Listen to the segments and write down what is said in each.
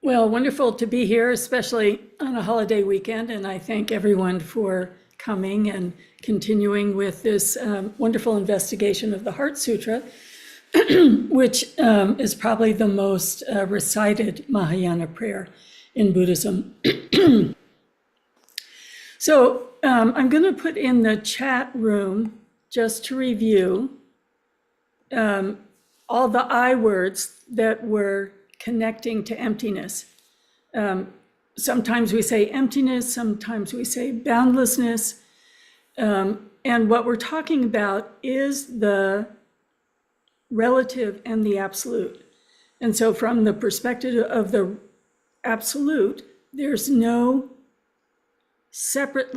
Well, wonderful to be here, especially on a holiday weekend, and I thank everyone for coming and continuing with this wonderful investigation of the Heart Sutra, which is probably the most recited Mahayana prayer in Buddhism. So I'm going to put in the chat room, just to review, all the I words that were connecting to emptiness. Sometimes we say emptiness, sometimes we say boundlessness. And what we're talking about is the relative and the absolute. And so from the perspective of the absolute, there's no separate,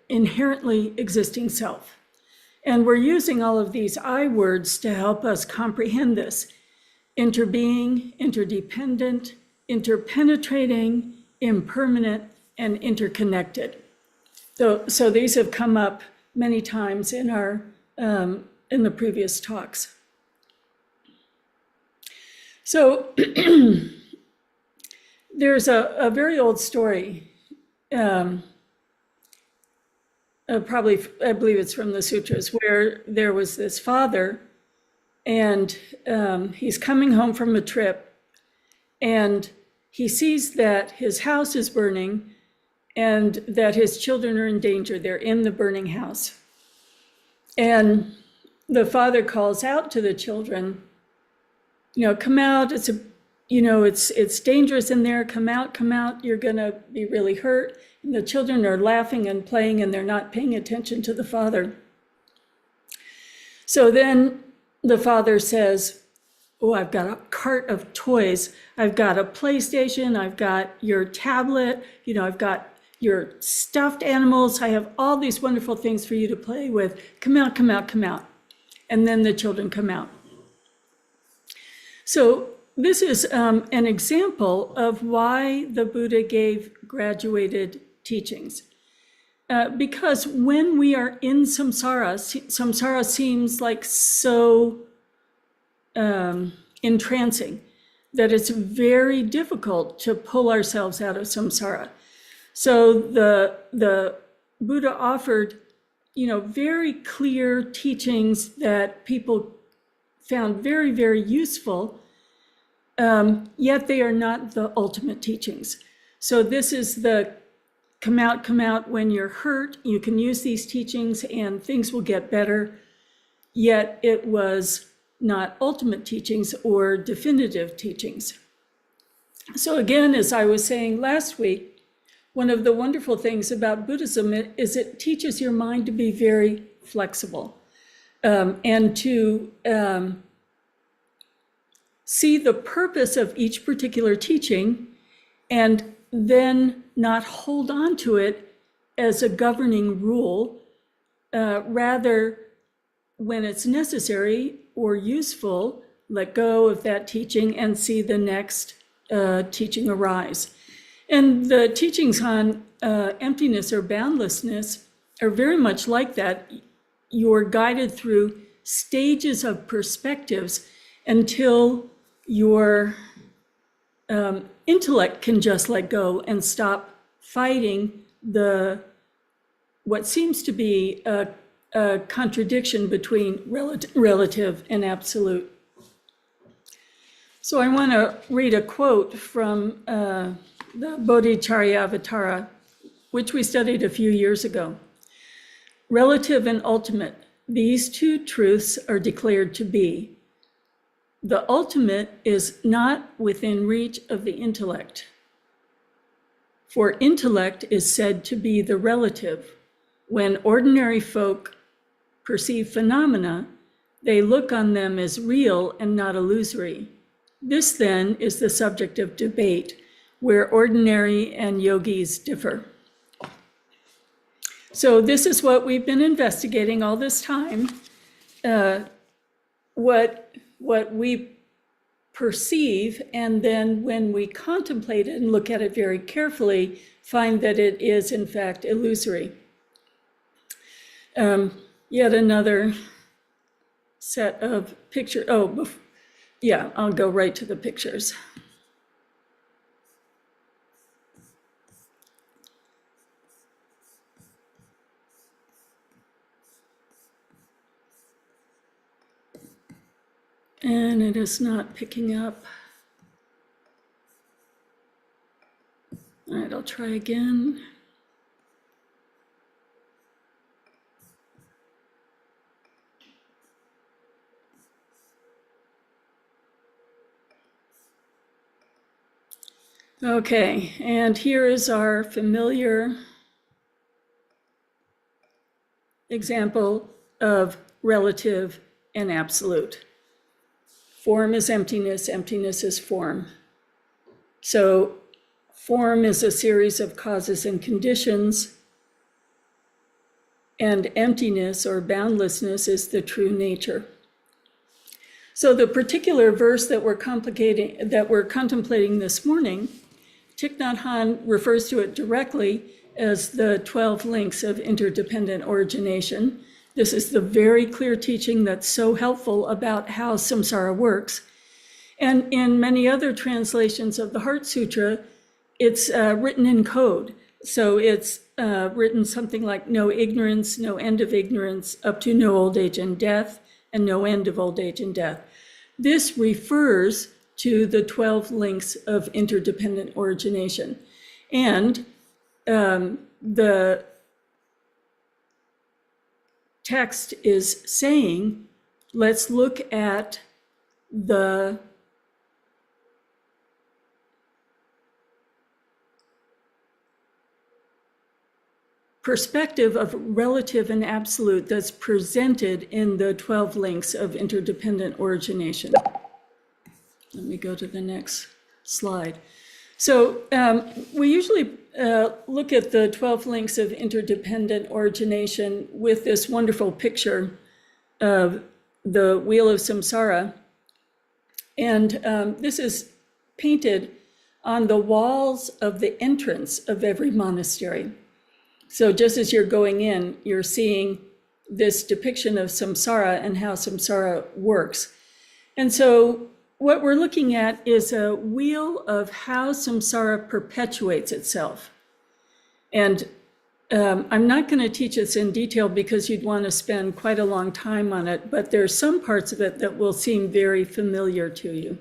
inherently existing self. And we're using all of these I words to help us comprehend this. Interbeing, interdependent, interpenetrating, impermanent, and interconnected. So these have come up many times in our in the previous talks. So there's a very old story. Probably, I believe it's from the sutras, where there was this father, and he's coming home from a trip, and he sees that his house is burning and that his children are in danger. They're in the burning house. And the father calls out to the children, come out, it's dangerous in there, come out, you're gonna be really hurt. And the children are laughing and playing, and they're not paying attention to the father. So then the father says, oh, I've got a cart of toys. I've got a PlayStation. I've got your tablet. I've got your stuffed animals. I have all these wonderful things for you to play with. Come out, come out, come out. And then the children come out. So this is an example of why the Buddha gave graduated teachings. Because when we are in samsara seems like so entrancing that it's very difficult to pull ourselves out of samsara. So the Buddha offered, very clear teachings that people found very, very useful, yet they are not the ultimate teachings. So this is the come out when you're hurt. You can use these teachings and things will get better. Yet it was not ultimate teachings or definitive teachings. So again, as I was saying last week, one of the wonderful things about Buddhism is it teaches your mind to be very flexible and to see the purpose of each particular teaching and then not hold on to it as a governing rule, rather, when it's necessary or useful, let go of that teaching and see the next teaching arise. And the teachings on emptiness or boundlessness are very much like that. You're guided through stages of perspectives until your intellect can just let go and stop fighting what seems to be a contradiction between relative and absolute. So I want to read a quote from the Bodhicharyavatara, which we studied a few years ago. Relative and ultimate, these two truths are declared to be. The ultimate is not within reach of the intellect. For intellect is said to be the relative. When ordinary folk perceive phenomena, they look on them as real and not illusory. This then is the subject of debate, where ordinary and yogis differ. So this is what we've been investigating all this time. What we perceive, and then when we contemplate it and look at it very carefully, find that it is in fact illusory. Yet another set of pictures. Yeah, I'll go right to the pictures. And it is not picking up. All right, I'll try again. Okay, and here is our familiar example of relative and absolute. Form is emptiness, emptiness is form. So form is a series of causes and conditions, and emptiness or boundlessness is the true nature. So the particular verse that we're contemplating this morning, Thich Nhat Hanh refers to it directly as the 12 links of interdependent origination. This is the very clear teaching that's so helpful about how samsara works. And in many other translations of the Heart Sutra, it's written in code. So it's written something like no ignorance, no end of ignorance, up to no old age and death, and no end of old age and death. This refers to the 12 links of interdependent origination. And the text is saying, let's look at the perspective of relative and absolute that's presented in the 12 links of interdependent origination. Let me go to the next slide. So we usually look at the 12 links of interdependent origination with this wonderful picture of the wheel of samsara. And this is painted on the walls of the entrance of every monastery. So just as you're going in, you're seeing this depiction of samsara and how samsara works. And so what we're looking at is a wheel of how samsara perpetuates itself. And I'm not going to teach this in detail because you'd want to spend quite a long time on it, but there's some parts of it that will seem very familiar to you.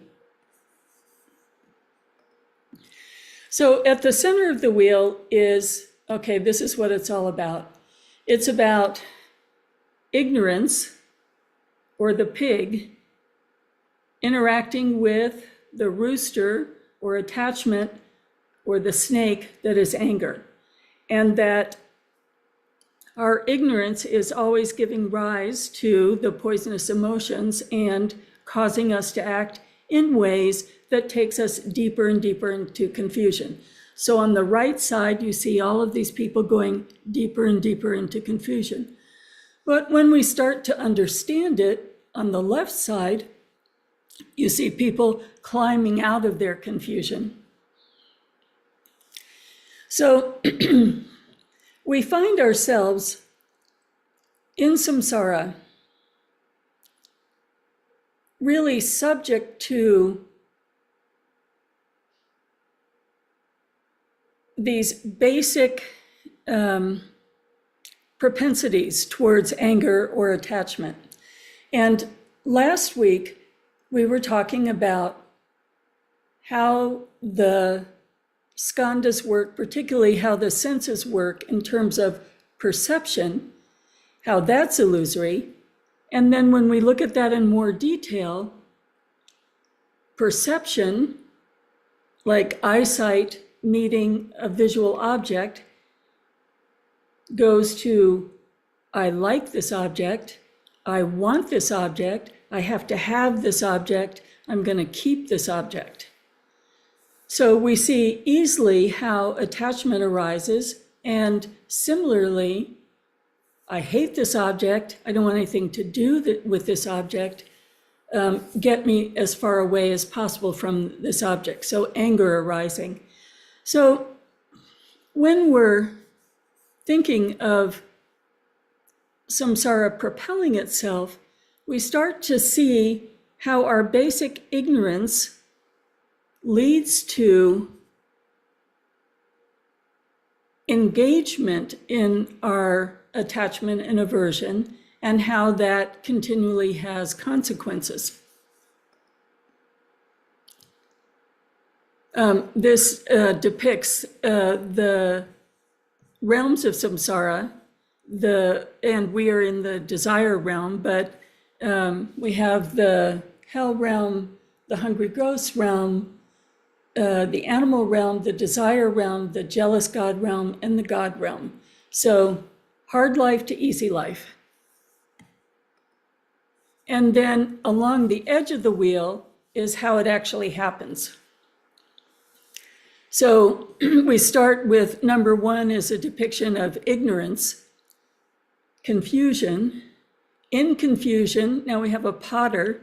So at the center of the wheel is, okay, this is what it's all about. It's about ignorance, or the pig, interacting with the rooster, or attachment, or the snake, that is anger. And that our ignorance is always giving rise to the poisonous emotions and causing us to act in ways that takes us deeper and deeper into confusion. So on the right side, you see all of these people going deeper and deeper into confusion. But when we start to understand it, on the left side, you see people climbing out of their confusion. So we find ourselves in samsara, really subject to these basic propensities towards anger or attachment. And last week, we were talking about how the skandhas work, particularly how the senses work in terms of perception, how that's illusory. And then when we look at that in more detail, perception, like eyesight meeting a visual object, goes to, I like this object, I want this object, I have to have this object, I'm going to keep this object. So we see easily how attachment arises, and similarly, I hate this object, I don't want anything to do with this object, get me as far away as possible from this object. So anger arising. So when we're thinking of samsara propelling itself, we start to see how our basic ignorance leads to engagement in our attachment and aversion, and how that continually has consequences. This depicts the realms of samsara, and we are in the desire realm, but we have the hell realm, the hungry ghost realm, the animal realm, the desire realm, the jealous God realm, and the God realm. So hard life to easy life. And then along the edge of the wheel is how it actually happens. So we start with number 1 is a depiction of ignorance, confusion. In confusion, now we have a potter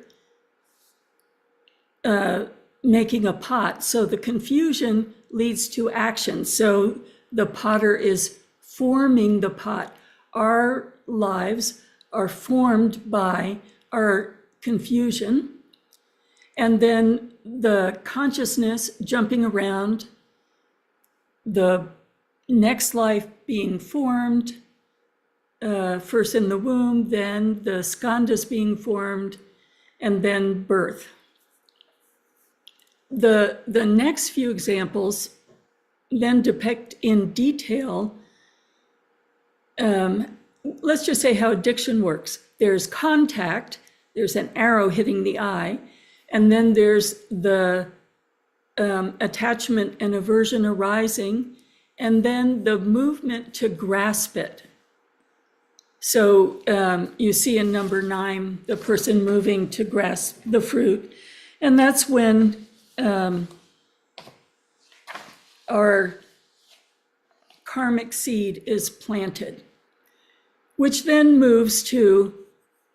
making a pot. So the confusion leads to action. So the potter is forming the pot. Our lives are formed by our confusion. And then the consciousness jumping around, the next life being formed, first in the womb, then the skandhas being formed, and then birth. The next few examples then depict in detail, let's just say how addiction works. There's contact, there's an arrow hitting the eye, and then there's the attachment and aversion arising, and then the movement to grasp it. So you see in number 9, the person moving to grasp the fruit. And that's when our karmic seed is planted, which then moves to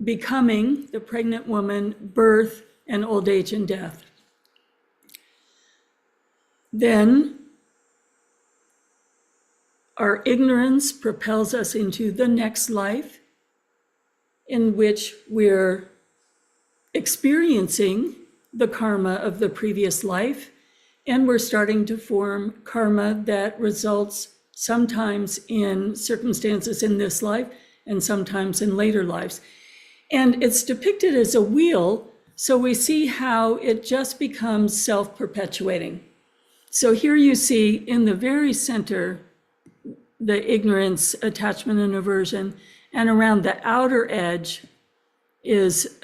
becoming the pregnant woman, birth, and old age and death. Then our ignorance propels us into the next life, in which we're experiencing the karma of the previous life, and we're starting to form karma that results sometimes in circumstances in this life and sometimes in later lives. And it's depicted as a wheel, so we see how it just becomes self-perpetuating. So here you see in the very center the ignorance, attachment, and aversion, and around the outer edge is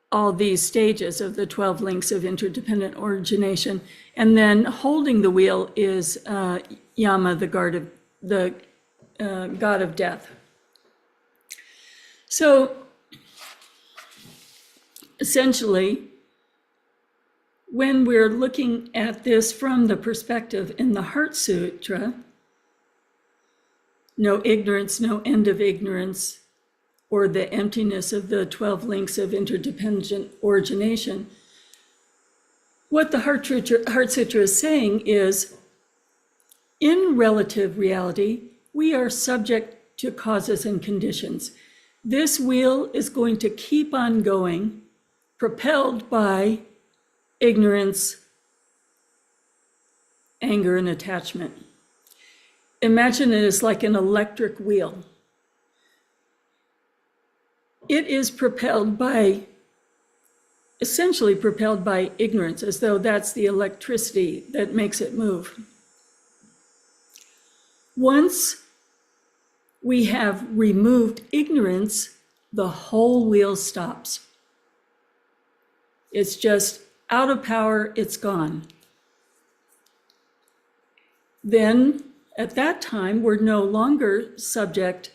all these stages of the 12 links of interdependent origination. And then holding the wheel is Yama, the god of death. So essentially, when we're looking at this from the perspective in the Heart Sutra, no ignorance, no end of ignorance, or the emptiness of the 12 links of interdependent origination, what the Heart Sutra is saying is, in relative reality, we are subject to causes and conditions. This wheel is going to keep on going, propelled by ignorance, anger, and attachment. Imagine it as like an electric wheel. It is essentially propelled by ignorance, as though that's the electricity that makes it move. Once we have removed ignorance, the whole wheel stops. It's just out of power, it's gone. Then, at that time, we're no longer subject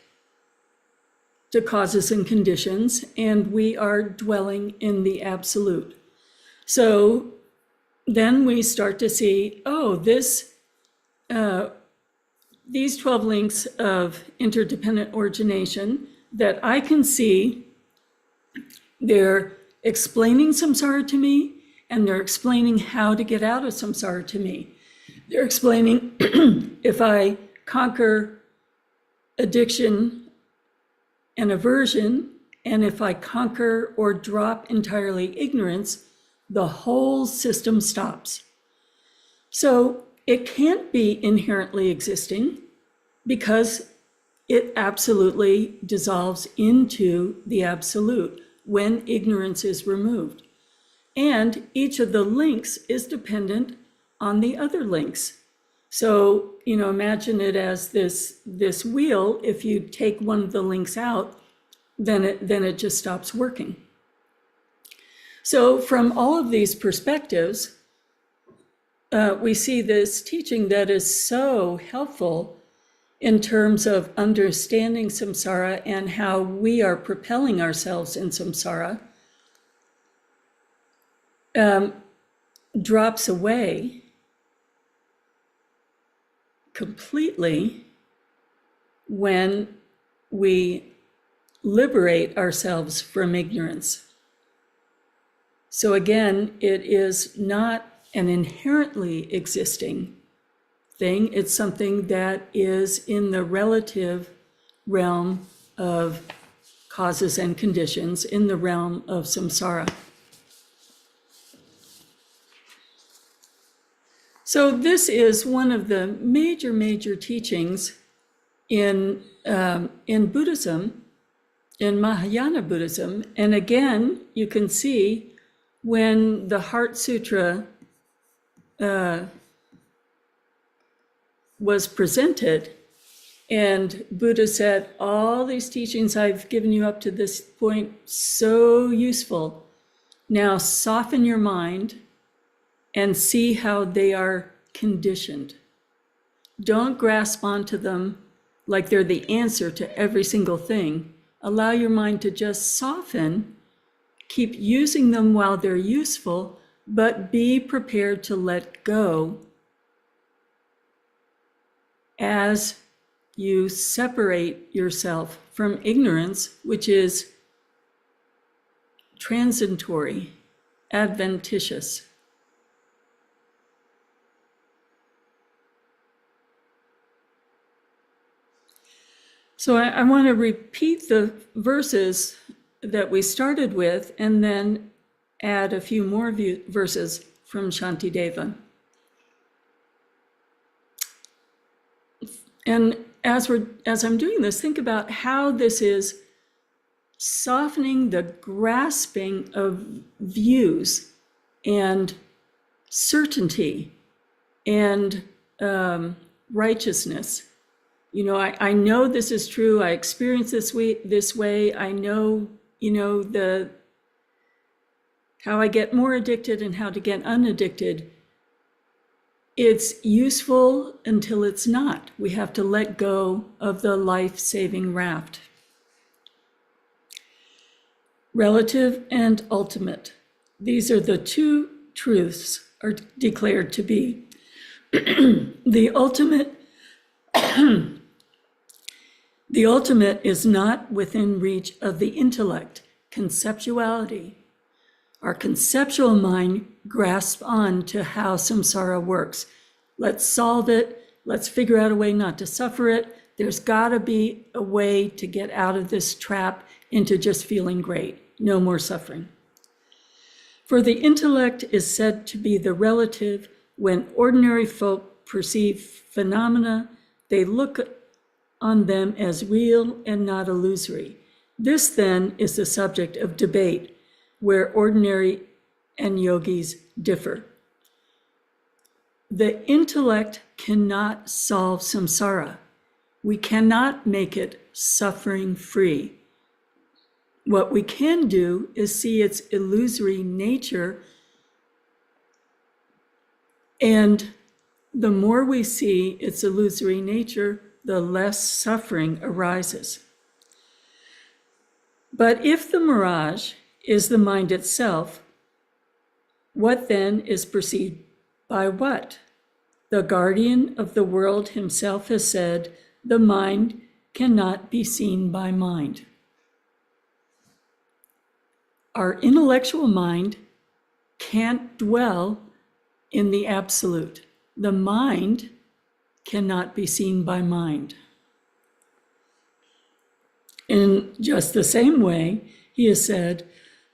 to causes and conditions, and we are dwelling in the absolute. So then we start to see, oh, these 12 links of interdependent origination that I can see, they're explaining samsara to me, and they're explaining how to get out of samsara to me. They're explaining if I conquer addiction and aversion, and if I conquer or drop entirely ignorance, the whole system stops. So it can't be inherently existing because it absolutely dissolves into the absolute when ignorance is removed. And each of the links is dependent on the other links. So, imagine it as this wheel. If you take one of the links out, then it just stops working. So from all of these perspectives, we see this teaching that is so helpful in terms of understanding samsara and how we are propelling ourselves in samsara, drops away completely when we liberate ourselves from ignorance. So again, it is not an inherently existing thing. It's something that is in the relative realm of causes and conditions, in the realm of samsara. So this is one of the major teachings in Buddhism, in Mahayana Buddhism. And again, you can see when the Heart Sutra was presented, and Buddha said, all these teachings I've given you up to this point, so useful. Now soften your mind and see how they are conditioned. Don't grasp onto them like they're the answer to every single thing. Allow your mind to just soften, keep using them while they're useful, but be prepared to let go as you separate yourself from ignorance, which is transitory, adventitious. So I want to repeat the verses that we started with and then add a few more verses from Shantideva. And as I'm doing this, think about how this is softening the grasping of views and certainty and righteousness. I know this is true. I experience this way. I know, how I get more addicted and how to get unaddicted. It's useful until it's not. We have to let go of the life-saving raft. Relative and ultimate. These are the two truths are declared to be. The ultimate is not within reach of the intellect, conceptuality. Our conceptual mind grasps on to how samsara works. Let's solve it. Let's figure out a way not to suffer it. There's got to be a way to get out of this trap into just feeling great. No more suffering. For the intellect is said to be the relative. When ordinary folk perceive phenomena, they look on them as real and not illusory. This then is the subject of debate, where ordinary and yogis differ. The intellect cannot solve samsara. We cannot make it suffering-free. What we can do is see its illusory nature, and the more we see its illusory nature, the less suffering arises. But if the mirage is the mind itself, what then is perceived by what? The guardian of the world himself has said, the mind cannot be seen by mind. Our intellectual mind can't dwell in the absolute. The mind cannot be seen by mind. In just the same way, he has said,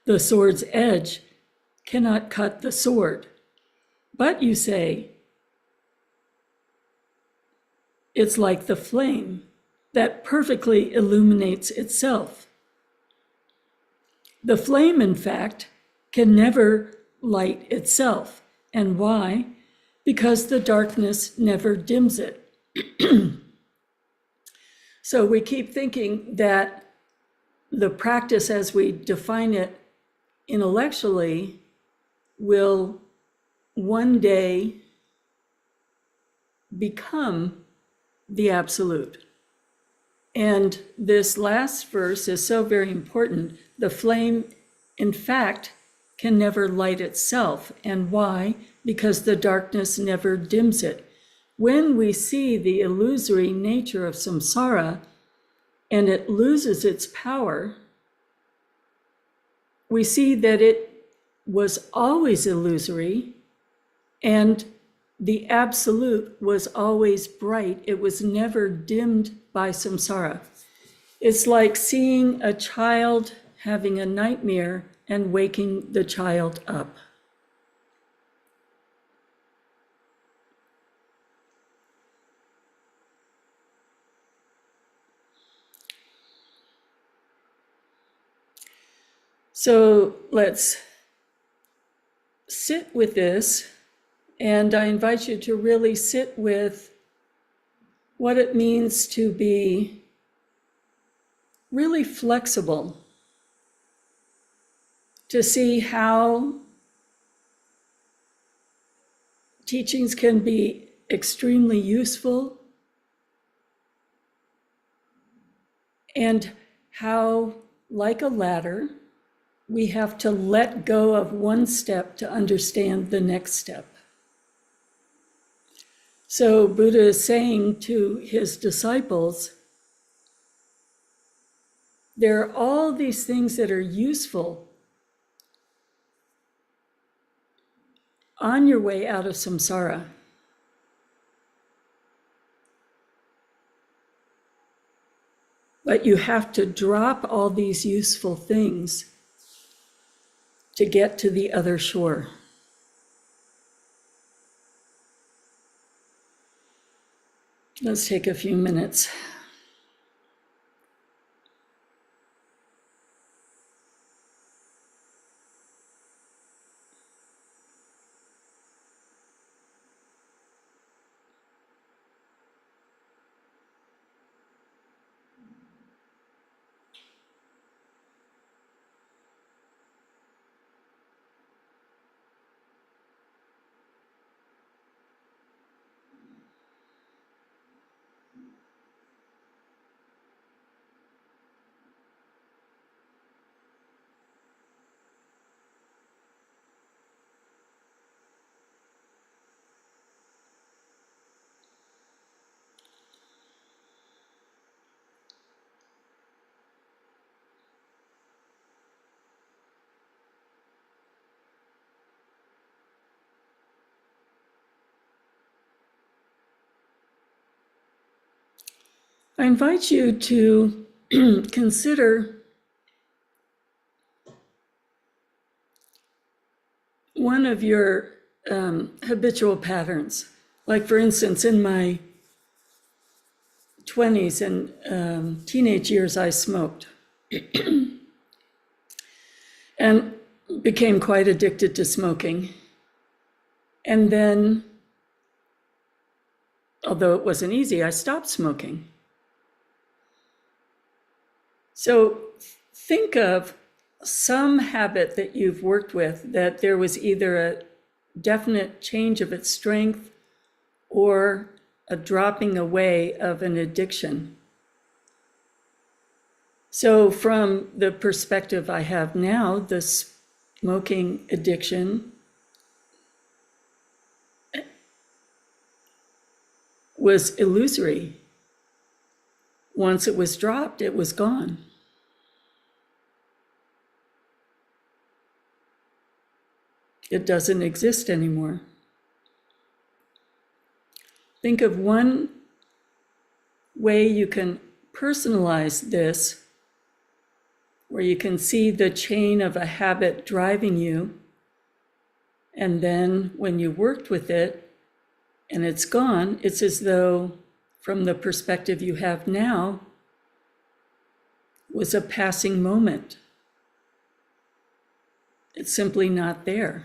the sword's edge cannot cut the sword. But you say, it's like the flame that perfectly illuminates itself. The flame, in fact, can never light itself. And why? Because the darkness never dims it. So we keep thinking that the practice as we define it intellectually will one day become the absolute. And this last verse is so very important. The flame, in fact, can never light itself. And why? Because the darkness never dims it. When we see the illusory nature of samsara and it loses its power, we see that it was always illusory and the absolute was always bright. It was never dimmed by samsara. It's like seeing a child having a nightmare and waking the child up. So let's sit with this, and I invite you to really sit with what it means to be really flexible, to see how teachings can be extremely useful and how, like a ladder, we have to let go of one step to understand the next step. So Buddha is saying to his disciples, there are all these things that are useful on your way out of samsara. But you have to drop all these useful things to get to the other shore. Let's take a few minutes. I invite you to consider one of your habitual patterns. Like, for instance, in my 20s and teenage years, I smoked and became quite addicted to smoking. And then, although it wasn't easy, I stopped smoking. So think of some habit that you've worked with that there was either a definite change of its strength or a dropping away of an addiction. So from the perspective I have now, the smoking addiction was illusory. Once it was dropped, it was gone. It doesn't exist anymore. Think of one way you can personalize this where you can see the chain of a habit driving you. And then when you worked with it and it's gone, it's as though from the perspective you have now was a passing moment. It's simply not there.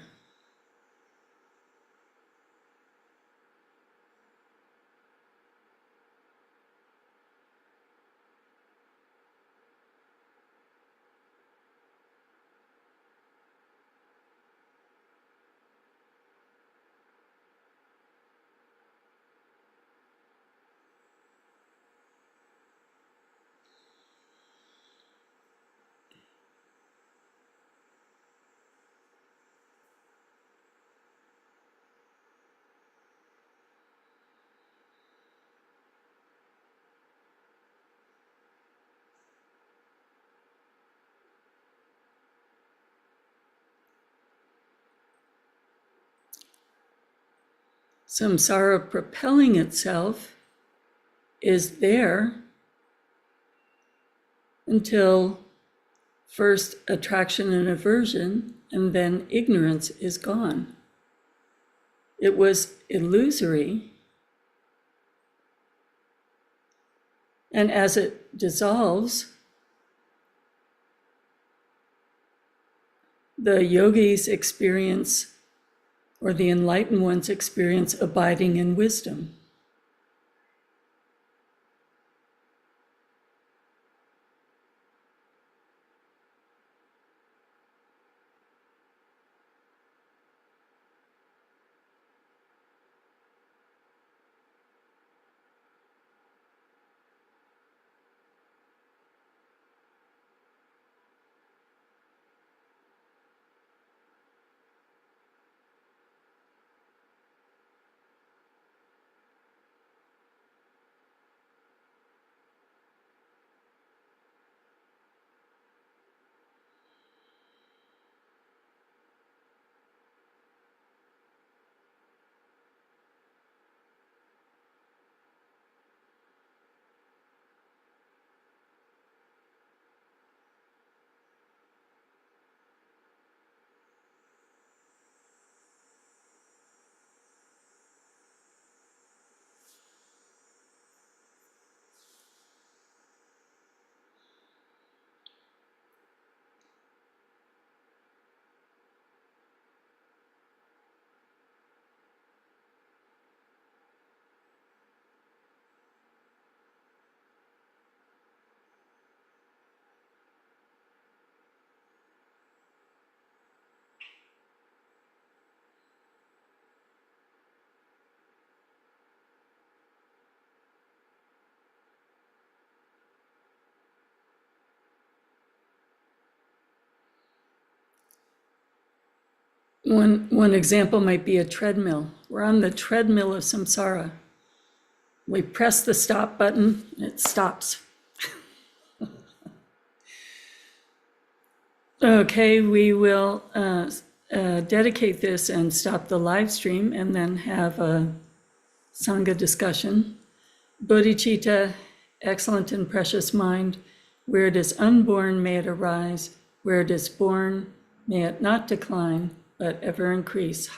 Samsara propelling itself is there until first attraction and aversion, and then ignorance is gone. It was illusory, and as it dissolves, the yogis experience, or the enlightened ones experience, abiding in wisdom. One example might be a treadmill. We're on the treadmill of samsara. We press the stop button, it stops. Okay, we will dedicate this and stop the live stream and then have a Sangha discussion. Bodhicitta, excellent and precious mind, where it is unborn, may it arise. Where it is born, may it not decline, but ever increase.